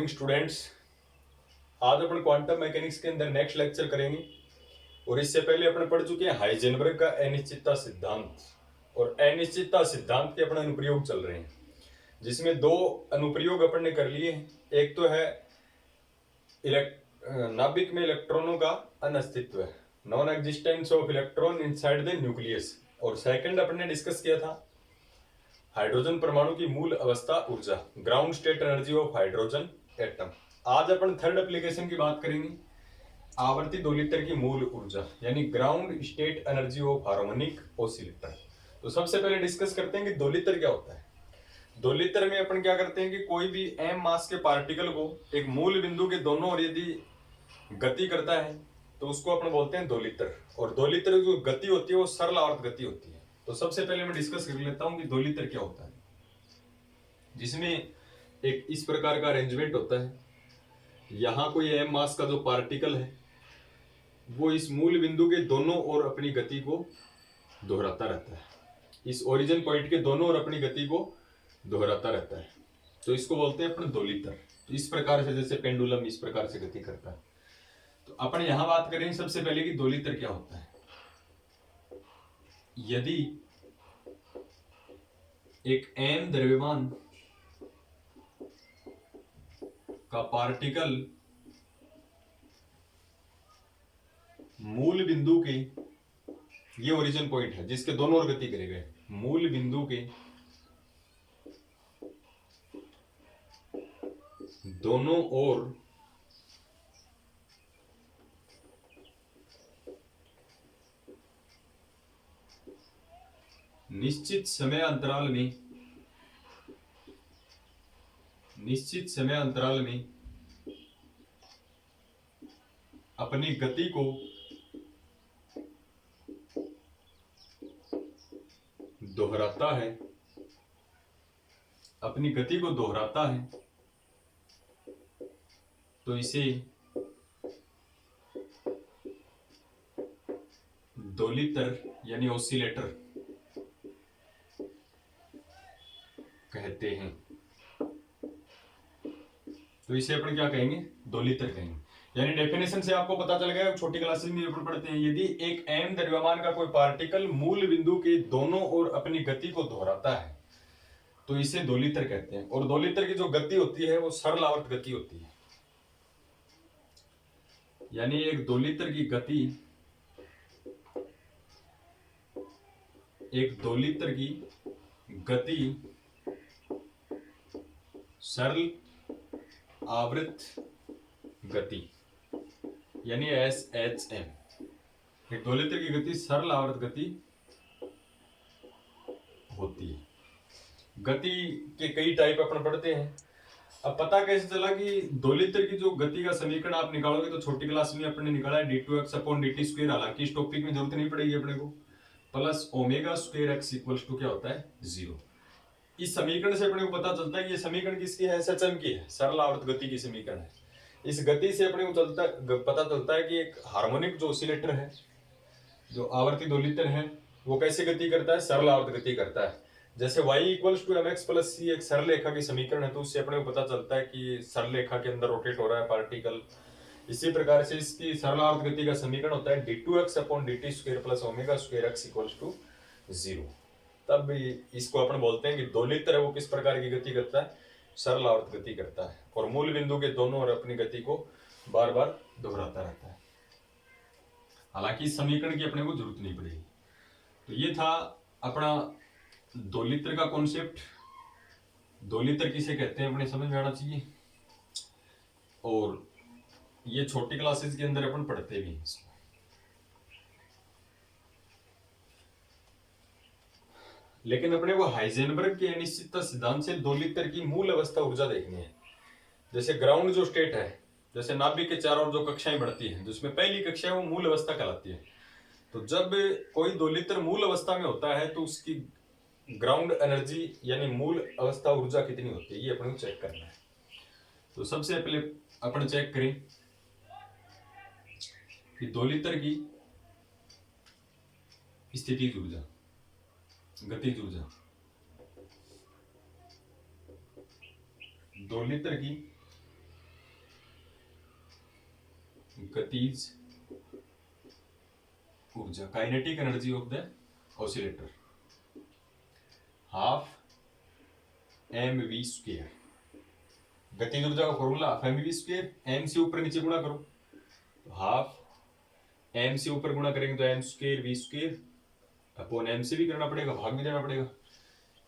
Students. आज अपन quantum mechanics के अंदर नेक्स्ट लेक्चर करेंगे और इससे पहले अपन पढ़ चुके हैं हाइजेनबर्ग का अनिश्चितता सिद्धांत और अनिश्चितता सिद्धांत के अपने अनुप्रयोग चल रहे हैं, जिसमें दो अनुप्रयोग अपन ने कर लिए हैं। एक तो है नाभिक में इलेक्ट्रॉनों का अनस्तित्व, non existence of electron inside the nucleus, और सेकंड अपन ने डिस्कस किया था हाइड्रोजन परमाणु की मूल अवस्था ऊर्जा, ground state energy of hydrogen atom. आज अपन थर्ड एप्लीकेशन की बात करेंगे, आवर्ती दोलित्र की मूल ऊर्जा यानी ground state energy of harmonic oscillator. तो सबसे पहले डिस्कस करते हैं कि दोलित्र क्या होता है। दोलित्र में अपन क्या करते हैं कि कोई भी m मास के पार्टिकल को एक मूल बिंदु के दोनों ओर यदि गति करता है तो उसको अपन बोलते हैं दोलित्र, और दोलित्र की जो गति होती है वो सरल आवर्त गति होती है। तो सबसे पहले मैं डिस्कस कर लेता हूं कि दोलित्र क्या होता है, जिसमें एक इस प्रकार का अरेंजमेंट होता है। यहां कोई m मास का जो पार्टिकल है वो इस मूल बिंदु के दोनों ओर अपनी गति को दोहराता रहता है, इस ओरिजिन पॉइंट के दोनों ओर अपनी गति को दोहराता रहता है। तो इसको बोलते हैं अपन दोलित्र। तो इस प्रकार से जैसे पेंडुलम इस प्रकार से गति करता है। तो अपन यहां बात करेंगे सबसे पहले कि दोलित्र क्या होता है। यदि एक m द्रव्यमान का पार्टिकल मूल बिंदु के, ये ओरिजिन पॉइंट है जिसके दोनों ओर गति करेगा, मूल बिंदु के दोनों ओर निश्चित समय अंतराल में अपनी गति को दोहराता है, तो इसे दोलित्र यानी ऑसिलेटर कहते हैं। तो इसे अपन क्या कहेंगे, दोलित्र कहेंगे। यानी डेफिनेशन से आपको पता चल गया, छोटी क्लासेस में अपन पढ़ते हैं, यदि एक m द्रव्यमान का कोई पार्टिकल मूल बिंदु के दोनों ओर अपनी गति को दोहराता है तो इसे दोलित्र कहते हैं। और दोलित्र की जो गति होती है वो सरल आवर्त गति होती है। यानी एक दोलित्र की गति सरल आवृत गति यानी SHM। एक दोलित्र की गति सरल आवर्त गति होती है। गति के कई टाइप अपन पढ़ते हैं। अब पता कैसे चला कि दोलित्र की जो गति का समीकरण आप निकालोगे, तो छोटी क्लास में अपने निकाला है d2x/dt²। हालांकि इस टॉपिक में जरूरत नहीं पड़ेगी अपने को, प्लस ω²x इक्वल्स टू क्या होता है, 0। इस समीकरण से अपने को पता चलता है कि ये समीकरण किसकी है, SHM की है, सरल आवर्त गति की समीकरण है। इस गति से अपने को पता चलता है कि एक हार्मोनिक जो ऑसिलेटर है, जो आवर्ती दोलित्र है, वो कैसे गति करता है, सरल आवर्त गति करता है। जैसे y = mx + c एक सरल रेखा की समीकरण है, तो उससे अपने को पता चलता है कि सरल रेखा के अंदर रोटेट हो रहा है पार्टिकल। इसी प्रकार से इसकी सरल आवर्त गति का समीकरण होता है d2x/dt² + ω²x = 0। तब इसको अपन बोलते हैं कि दोलित्र है वो किस प्रकार की गति करता है, सरल आवर्त गति करता है, और मूल बिंदु के दोनों ओर अपनी गति को बार बार दोहराता रहता है। हालांकि इस समीकरण की अपने को जरूरत नहीं पड़ेगी। तो ये था अपना दोलित्र का कॉन्सेप्ट। दोलित्र किसे कहते हैं अपने समझ में आना चाहिए, और ये छोटी क्लासेस के अंदर अपन पढ़ते भी हैं। लेकिन अपने को हाइजेनबर्ग के अनिश्चितता सिद्धांत से दोलित्र की मूल अवस्था ऊर्जा देखनी है। जैसे ग्राउंड जो स्टेट है, जैसे नाभिक के चारों ओर जो कक्षाएं बढ़ती हैं, जिसमें पहली कक्षा है वो मूल अवस्था कहलाती है। तो जब कोई दोलित्र मूल अवस्था में होता है तो उसकी ग्राउंड एनर्जी यानी मूल अवस्था ऊर्जा कितनी होती है, ये अपन को चेक करना है। तो सबसे पहले अपन चेक करें कि दोलित्र की स्थितिज ऊर्जा, गतिज ऊर्जा, दोलित्र की गतिज ऊर्जा, kinetic energy of the oscillator, half mv square. गतिज ऊर्जा का formula half mv square, m से ऊपर नीचे गुणा करो, तो हाफ m से ऊपर गुणा करेंगे तो m square v square upon m से भी करना पड़ेगा, भाग भी देना पड़ेगा।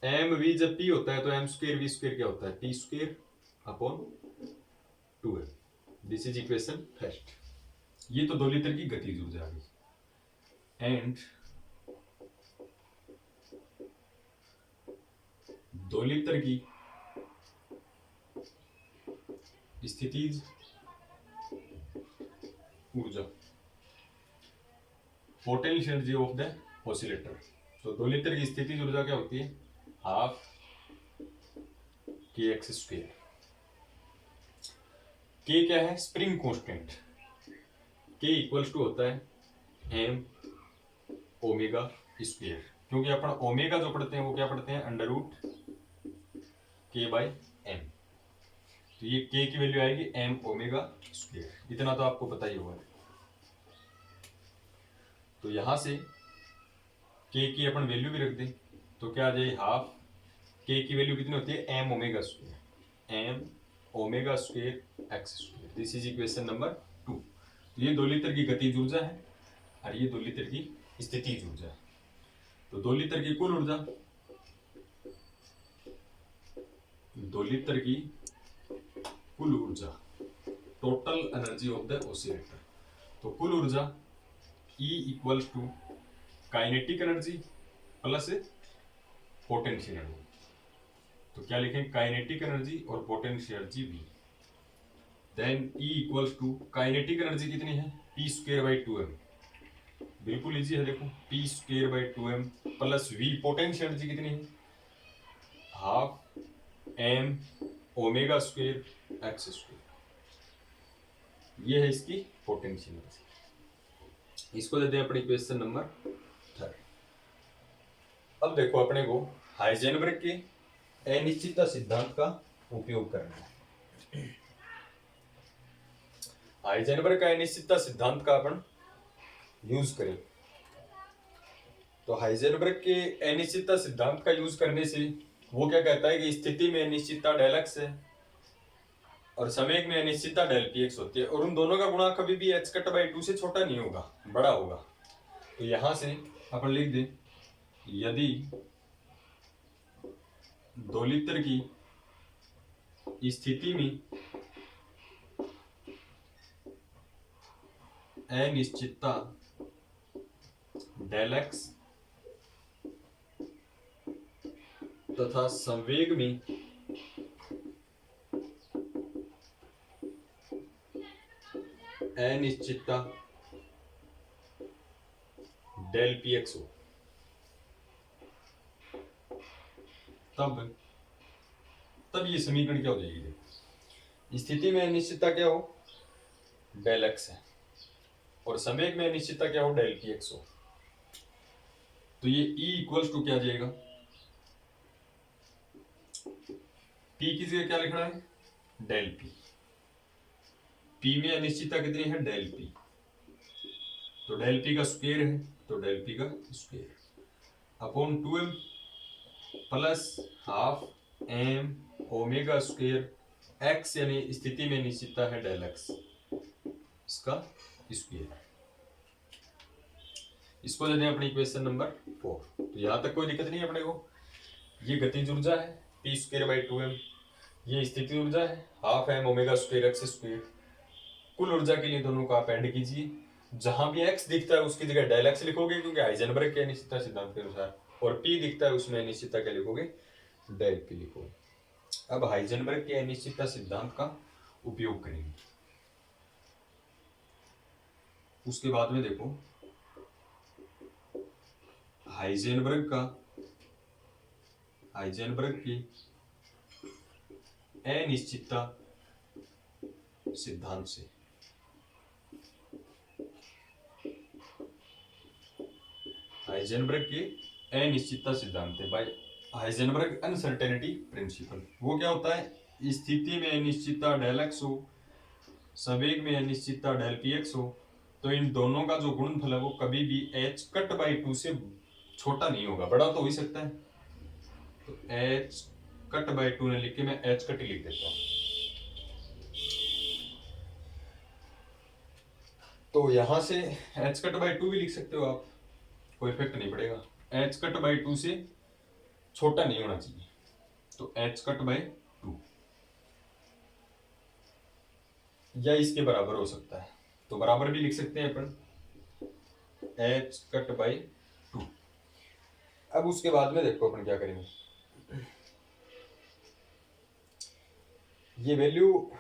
एम वी जब p होता है तो m स्क्वायर v स्क्वायर क्या होता है, p square upon 2m। This is equation first. ये तो 2 लीटर की गतिज ऊर्जा आ गई। एंड 2 लीटर की स्थितिज ऊर्जा, potential energy of the oscillator. तो 2 लीटर की स्थितिज ऊर्जा क्या होती है, हाफ के एक्स स्क्वायर। के क्या है, स्प्रिंग कांस्टेंट। के इक्वल्स टू होता है एम ओमेगा स्क्वायर, क्योंकि अपन ओमेगा जो पढ़ते हैं वो क्या पढ़ते हैं, अंडर रूट के बाय एम। तो ये के की वैल्यू आएगी एम ओमेगा स्क्वायर, इतना तो आपको पता ही होगा। तो यहां से के की अपन वैल्यू भी रख दें तो क्या आ जाए, हाफ के की वैल्यू कितनी होती है, M omega square, M omega square X square. This is equation number 2। तो ये 2 लीटर की गतिज ऊर्जा है और ये 2 लीटर की स्थितिज ऊर्जा है। तो 2 लीटर की कुल ऊर्जा, 2 लीटर की कुल ऊर्जा, total energy of the oscillator. तो कुल ऊर्जा E equals to kinetic energy plus potential energy. तो क्या लिखें, काइनेटिक एनर्जी और potential energy V। Then E equals to kinetic energy कितनी है, p स्क्वायर बाई 2m। बिल्कुल इजी है, देखो p square by 2m plus V। Potential energy कितनी है, half m omega square X square. ये है इसकी पोटेंशियल एनर्जी। इसको देते हैं अपनी क्वेश्चन नंबर 3। अब देखो अपने को हाइजेनबर्ग के अनिश्चितता सिद्धांत का उपयोग करना है। हाइजेनबर्ग का अनिश्चितता सिद्धांत का अपन यूज करें तो हाइजेनबर्ग के अनिश्चितता सिद्धांत का यूज करने से वो क्या कहता है कि स्थिति में अनिश्चितता डेल एक्स है और संवेग में अनिश्चितता डेल पी एक्स होती है, और उन दोनों का गुणा कभी भी h कट बाई 2 से छोटा नहीं होगा, बड़ा होगा। तो यहां से अपन लिख दें, यदि 2 लीटर की स्थिति में अनिश्चितता डेल एक्स तथा संवेग में अनिश्चितता डेल पी एक्स हो, तब ये समीकरण क्या हो जाएगी, देखो स्थिति में अनिश्चितता क्या हो, डेल एक्स है, और संवेग में अनिश्चितता क्या हो, डेल पी एक्स हो। तो ये E इक्वल्स टू क्या आ जाएगा, P की जगह क्या लिखना है, डेल पी। P में अनिश्चितता कितनी है, डेल पी। तो डेल पी का स्क्वायर है तो डेल पी का square upon 2m plus half m omega square x, यानी स्थिति में अनिश्चितता है डेल x, इसका स्क्वायर। इसको देते हैं अपनी इक्वेशन नंबर 4। तो यहां तक कोई दिक्कत नहीं है अपने को। ये गतिज ऊर्जा है p स्क्वायर बाई 2m, ये स्थिति ऊर्जा है half m omega square x square. कुल ऊर्जा के लिए दोनों को आप ऐड कीजिए, जहां भी x दिखता है उसकी जगह डेल x लिखोगे क्योंकि हाइजेनबर्ग के अनिश्चितता सिद्धांत के अनुसार, और p दिखता है उसमें अनिश्चितता क्या लिखोगे, डेल p लिखोगे। अब हाइजेनबर्ग के अनिश्चितता सिद्धांत का उपयोग करेंगे। उसके बाद में देखो हाइजेनबर्ग की अनिश्चितता सिद्धांत से हाइजेनबर्ग की अनिश्चितता सिद्धांत है बाय हाइजेनबर्ग अनसर्टेनिटी प्रिंसिपल। वो क्या होता है, स्थिति में अनिश्चितता डेल एक्स हो संवेग में अनिश्चितता डेल पी एक्स हो तो इन दोनों का जो गुणनफल है वो कभी भी h कट बाई 2 से छोटा नहीं होगा, बड़ा तो हो ही सकता है। तो h कट बाई 2 ने लिख के मैं h कट लिख देता हूं। तो यहां से h कट बाई 2 भी लिख सकते हो आप, कोई इफेक्ट नहीं पड़ेगा। h कट बाई 2 से छोटा नहीं होना चाहिए, तो h कट बाई 2 या इसके बराबर हो सकता है, तो बराबर भी लिख सकते हैं अपन h कट बाई 2। अब उसके बाद में देखो अपन क्या करेंगे, ये वैल्यू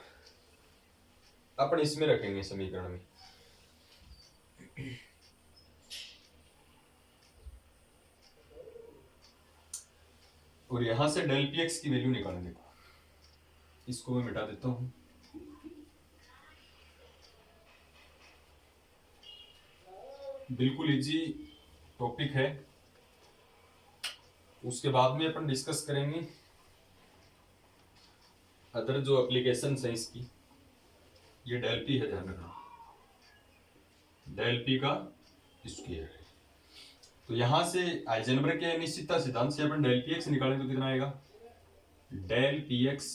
अपन इसमें रखेंगे समीकरण में। और यहां से डेल पी एक्स की वैल्यू निकालेंगे, इसको मैं मिटा देता हूं। बिल्कुल इजी टॉपिक है, उसके बाद में अपन डिस्कस करेंगे अदर जो एप्लीकेशन है इसकी। ये डेल पी है, ध्यान रखना डेल पी का स्क्वायर है। तो यहां से हाइजेनबर्ग के अनिश्चितता सिद्धांत से अपन डेल पी एक्स निकालें तो कितना आएगा, del P X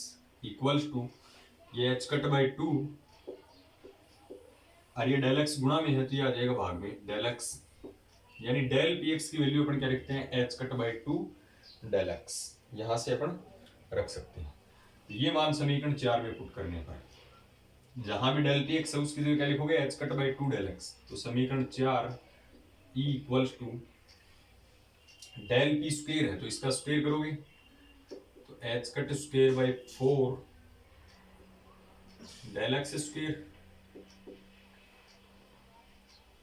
equals to ये h कट बाई 2 और ये डेल एक्स गुणा में है तो ये आ जाएगा भाग में डेल एक्स, यानी डेल पी एक्स की वैल्यू अपन क्या रखते हैं h cut by 2 del X, यहां से अपन रख सकते हैं। ये मान समीकरण 4 में पुट करने पर जहां भी डेल पी एक्स है उसकी जगह क्या लिखोगे h cut by 2 del X. तो समीकरण 4 E equals to del P square है तो इसका स्क्वायर करोगे तो h cut square by 4 del X square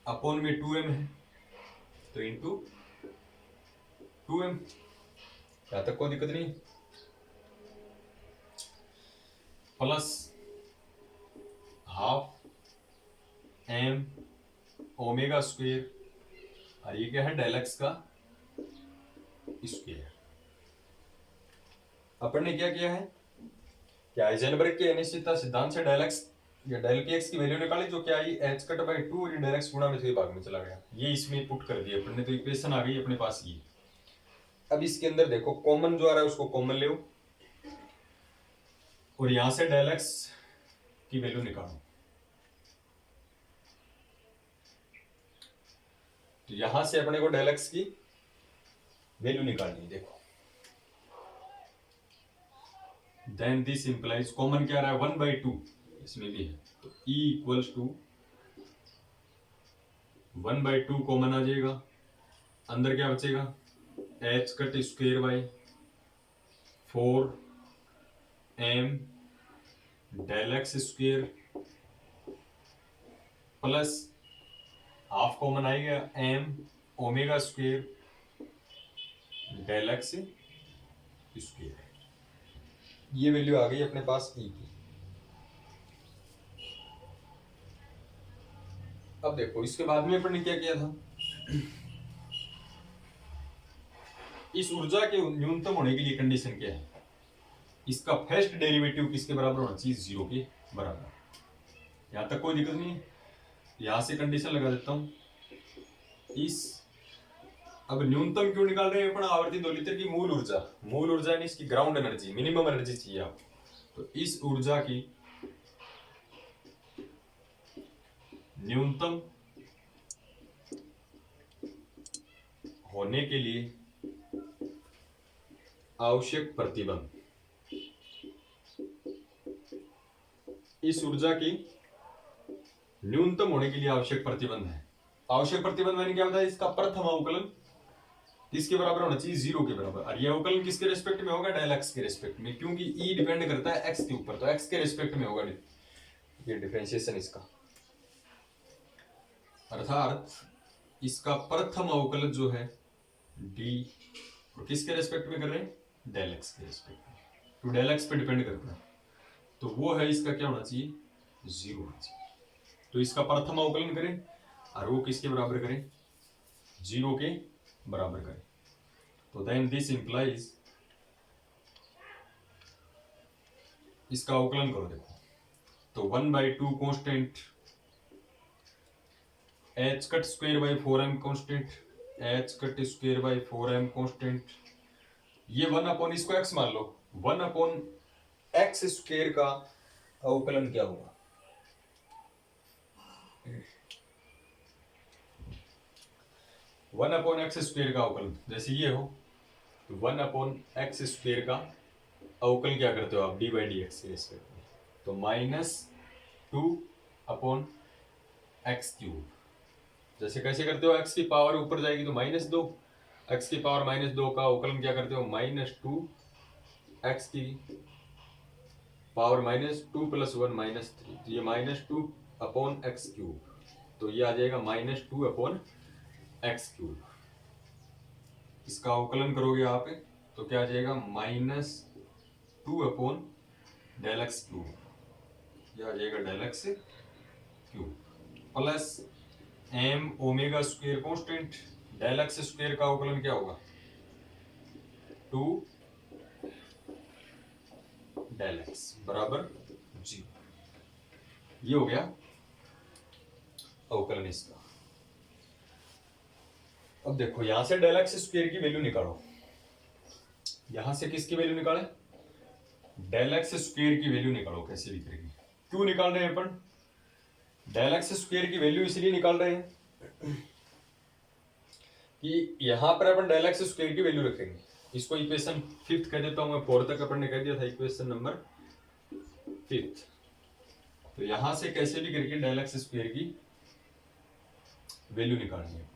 upon में 2m है तो इंटू 2m, यहां तक कोई दिक्कत नहीं, plus half m omega square और ये क्या है डेल एक्स का स्क्वायर। अपन ने क्या किया है कि हाइजेनबर्ग के अनिश्चितता सिद्धांत से डेल एक्स या डेल पी एक्स की वैल्यू निकाली जो क्या आई h कट बाई 2 और ये डेल एक्स गुणा में से भाग में चला गया, ये इसमें पुट कर दिया अपन ने, तो इक्वेशन आ गई अपने पास ये। अब इसके अंदर देखो कॉमन जो आ रहा है उसको कॉमन ले और यहां से डेल एक्स की वैल्यू निकालो। तो यहां से अपने को डेल एक्स की वैल्यू निकालनी है, देखो देन दिस इंप्लाइज कॉमन क्या आ रहा है 1 बाई 2 इसमें भी है, तो E equals to 1 by 2 common आ जाएगा, अंदर क्या बचेगा h cut square by 4m del X square plus half common आएगा m omega square del X square, ये वैल्यू आ गई अपने पास E की। अब देखो इसके बाद में अपन ने क्या किया था, इस ऊर्जा के न्यूनतम होने के लिए कंडीशन क्या है, इसका फर्स्ट डेरिवेटिव किसके बराबर होना चाहिए 0 के बराबर, यहां तक कोई दिक्कत नहीं है। यहां से कंडीशन लगा देता हूं इस, अब न्यूनतम क्यों निकाल रहे हैं अपन, आवर्ती दोलित्र की मूल ऊर्जा यानी इसकी ग्राउंड एनर्जी मिनिमम एनर्जी चाहिए आपको, तो इस ऊर्जा की न्यूनतम होने के लिए आवश्यक प्रतिबंध, इस ऊर्जा की न्यूनतम होने के लिए आवश्यक प्रतिबंध है। आवश्यक प्रतिबंध मैंने क्या बताया, इसका प्रथम अवकलन किसके बराबर होना चाहिए 0 के बराबर, और यह अवकलन किसके रेस्पेक्ट में होगा डेल एक्स के रेस्पेक्ट में, क्योंकि E डिपेंड करता है x के ऊपर, तो x के रेस्पेक्ट में होगा ये डिफरेंशिएशन इसका, अर्थात इसका प्रथम अवकलन जो है d और किसके रेस्पेक्ट में कर रहे हैं डेल एक्स के रेस्पेक्ट में, तो डेल एक्स पे डिपेंड करता है, तो वो है इसका क्या होना चाहिए 0 होना चाहिए। तो इसका प्रथम अवकलन करें और वो किसके बराबर करें 0 के बराबर करें, तो देन दिस इंप्लाइज, इसका अवकलन करो, देखो तो 1/2 constant, h cut square by 4m constant, h cut square by 4m constant. ये 1 अपॉन, इसको x मान लो, 1 अपॉन एक्स स्क्वायर का अवकलन क्या होगा? 1 अपॉन एक्स स्क्वायर का अवकलन जैसे ये हो, तो 1 अपॉन एक्स स्क्वायर का अवकलन क्या करते हो आप? डी बाई डी एक्स के रेस्पेक्ट में, तो -2 अपॉन एक्स क्यूब। जैसे कैसे करते हो? एक्स की पावर ऊपर जाएगी तो -2, एक्स की पावर -2 का अवकलन क्या करते हो? -2 एक्स की पावर -2 + 1 -3, तो ये -2 अपॉन एक्स क्यूब, तो ये आ जाएगा -2 अपॉन एक्स क्यूब। इसका अवकलन करोगे आप तो क्या आ जाएगा? -2 अपॉन डेल एक्स क्यूब, यह आ जाएगा del X cube, plus m omega square constant, del X square का अवकलन क्या होगा? 2 डेल एक्स बराबर 0। ये हो गया अवकलन इसका। अब देखो यहां से डेल एक्स स्क्वायर की वैल्यू निकालो, यहां से किसकी वैल्यू निकाले? डेल एक्स स्क्वायर की वैल्यू निकालो कैसे भी करके। क्यों निकाल रहे हैं अपन? डेल एक्स स्क्वायर की वैल्यू इसलिए निकाल रहे हैं कि यहां पर अपन डेल एक्स स्क्वायर की वैल्यू रखेंगे। इसको इक्वेशन 5th कह देता हूं मैं, 4 तक अपन ने कह दिया था इक्वेशन नंबर 5th। तो यहां से कैसे भी करके डेल एक्स स्क्वायर की वैल्यू निकालनी है।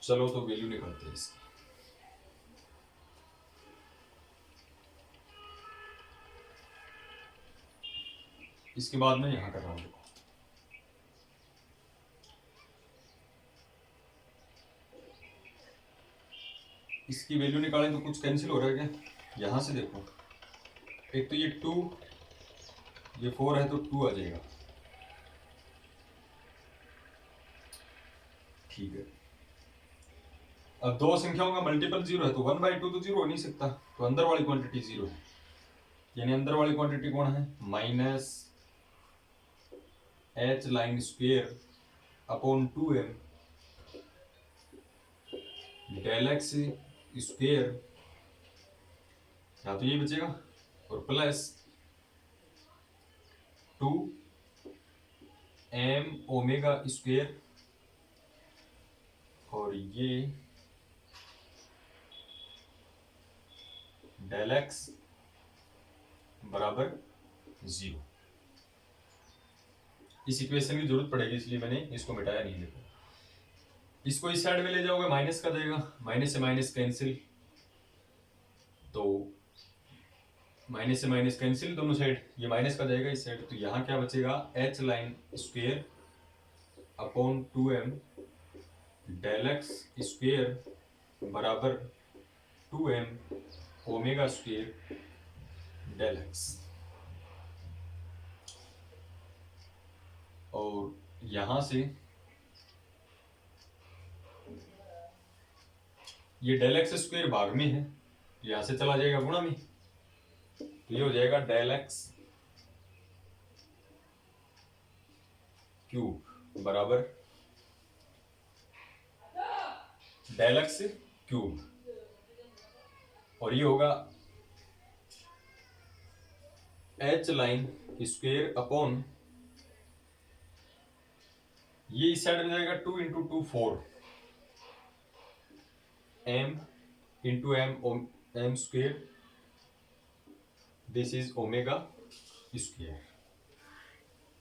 चलो तो वैल्यू निकालते हैं इसकी। इसके बाद मैं यहां कर रहा हूं, देखो इसकी वैल्यू निकालें तो कुछ कैंसिल हो रहा है क्या? यहां से देखो, एक तो ये 2, ये 4 है तो 2 आ जाएगा, ठीक है। अब दो संख्याओं का मल्टीपल 0 है तो 1/2 तो 0 हो नहीं सकता, तो अंदर वाली क्वांटिटी 0 है, यानी अंदर वाली क्वांटिटी कौन है? -h line square upon 2m del X square, या तो ये बचेगा, और प्लस 2m ओमेगा स्क्वायर, और ये डेल एक्स बराबर 0। इस इक्वेशन की जरूरत पड़ेगी इसलिए मैंने इसको मिटाया नहीं। देखो इसको इस साइड में ले जाओगे माइनस का जाएगा, माइनस से माइनस कैंसिल, तो माइनस से माइनस कैंसिल दोनों साइड, ये माइनस का जाएगा इस साइड, तो यहाँ क्या बचेगा? h line square upon 2m del X square बराबर 2m omega square del x. और यहां से ये डेल एक्स स्क्वायर भाग में है, यहां से चला जाएगा गुणा में, तो ये हो जाएगा डेल एक्स क्यूब बराबर डेल एक्स क्यूब, और ये होगा h लाइन स्क्वायर अपॉन, ये इस साइड में जाएगा 2 × 2 4 m × m square, this is omega square.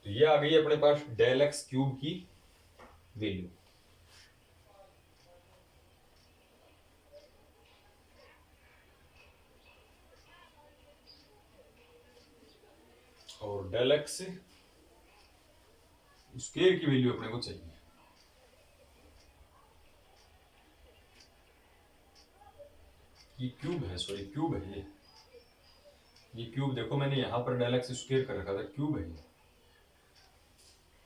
तो ये आ गई अपने पास डेल एक्स क्यूब की वैल्यू। और डेल एक्स स्क्वायर की वैल्यू अपने को चाहिए। ये क्यूब है, सॉरी क्यूब है ये क्यूब देखो मैंने यहां पर डेल एक्स स्क्वायर कर रखा था, क्यूब है ये।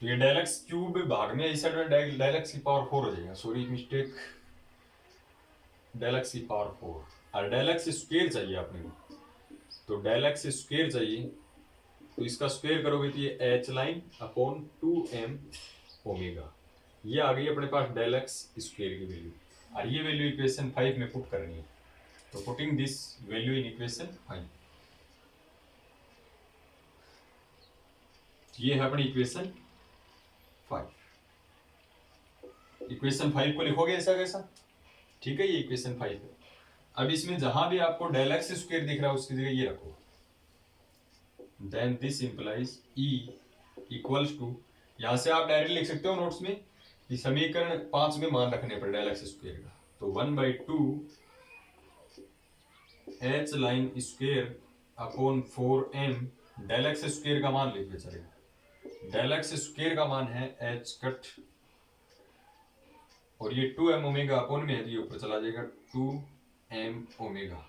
तो ये डेल एक्स क्यूब भाग में इस साइड में डेल एक्स की पावर 4 हो जाएगा, सॉरी मिस्टेक, डेल एक्स की पावर 4। और डेल एक्स स्क्वायर चाहिए अपने को, तो डेल एक्स स्क्वायर चाहिए, तो इसका स्क्वायर करोगे तो ये H line upon 2m omega, ये आ गई अपने पास डेल एक्स स्क्वायर की वैल्यू। और ये वैल्यू इक्वेशन 5 में पुट करनी है, तो putting this value in equation 5, ये है अपनी इक्वेशन 5। इक्वेशन 5 को लिखोगे ऐसा कैसा, ठीक है, ये इक्वेशन 5 है। अब इसमें जहां भी आपको डेल एक्स स्क्वायर दिख रहा है उसकी जगह ये रखो, then this implies E equals to, यहां से आप डायरेक्ट लिख सकते हो नोट्स में कि समीकरण 5 में मान रखने पर डेल एक्स स्क्वायर का, तो 1/2 H line square upon 4m, del X square का मान लिख के चलेगा, डेल एक्स स्क्वायर का मान है एच कट, और ये 2m ओमेगा अपॉन में है तो ये ऊपर चला जाएगा 2m omega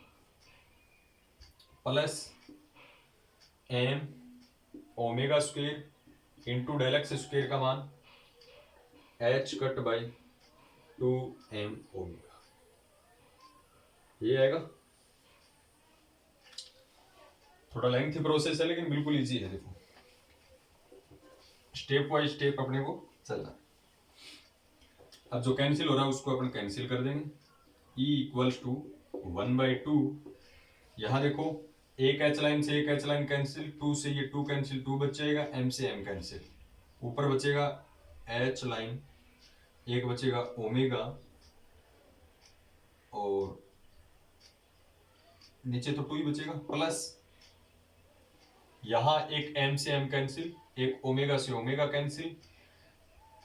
plus m omega square into del X square का मान h cut by 2m omega, ये आएगा। थोड़ा लेंथी प्रोसेस है लेकिन बिल्कुल इजी है, देखो स्टेप बाय स्टेप अपने को चलना है। अब जो कैंसिल हो रहा है उसको अपन कैंसिल कर देंगे, E इक्वल्स टू 1/2, यहां देखो एक एच लाइन से एक एच लाइन कैंसिल, 2 से ये 2 कैंसिल, 2 बच जाएगा, m से m कैंसिल, ऊपर बचेगा एच लाइन, एक बचेगा ओमेगा, और नीचे तो 2 ही बचेगा, प्लस यहां एक m से m कैंसिल, एक ओमेगा से omega cancel,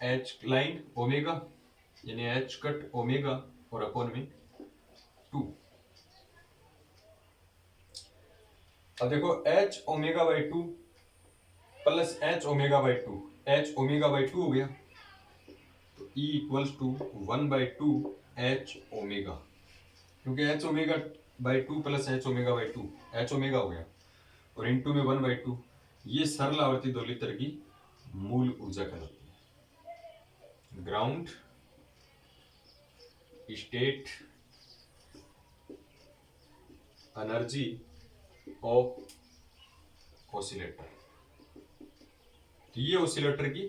H line omega यानी एच कट ओमेगा और अपॉन में 2। अब देखो H omega by 2 plus H omega by 2, H omega by 2 हो गया, तो E equals to 1/2 H omega, क्योंकि H omega by 2 plus H omega by 2, H omega हो गया, और इनटू में 1/2, ये सरल आवर्ती दोलित्र की मूल ऊर्जा कहलाती है, ground state energy of oscillator. तो ये ऑसिलेटर की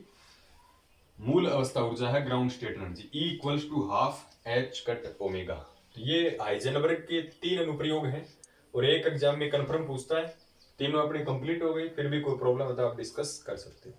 मूल अवस्था ऊर्जा है ground state energy, E equals to half H cut omega. तो ये हाइजेनबर्ग के 3 अनुप्रयोग हैं और एक एग्जाम में कंफर्म पूछता है, तीनों अपने कंप्लीट हो गई, फिर भी कोई प्रॉब्लम है तो आप डिस्कस कर सकते हो।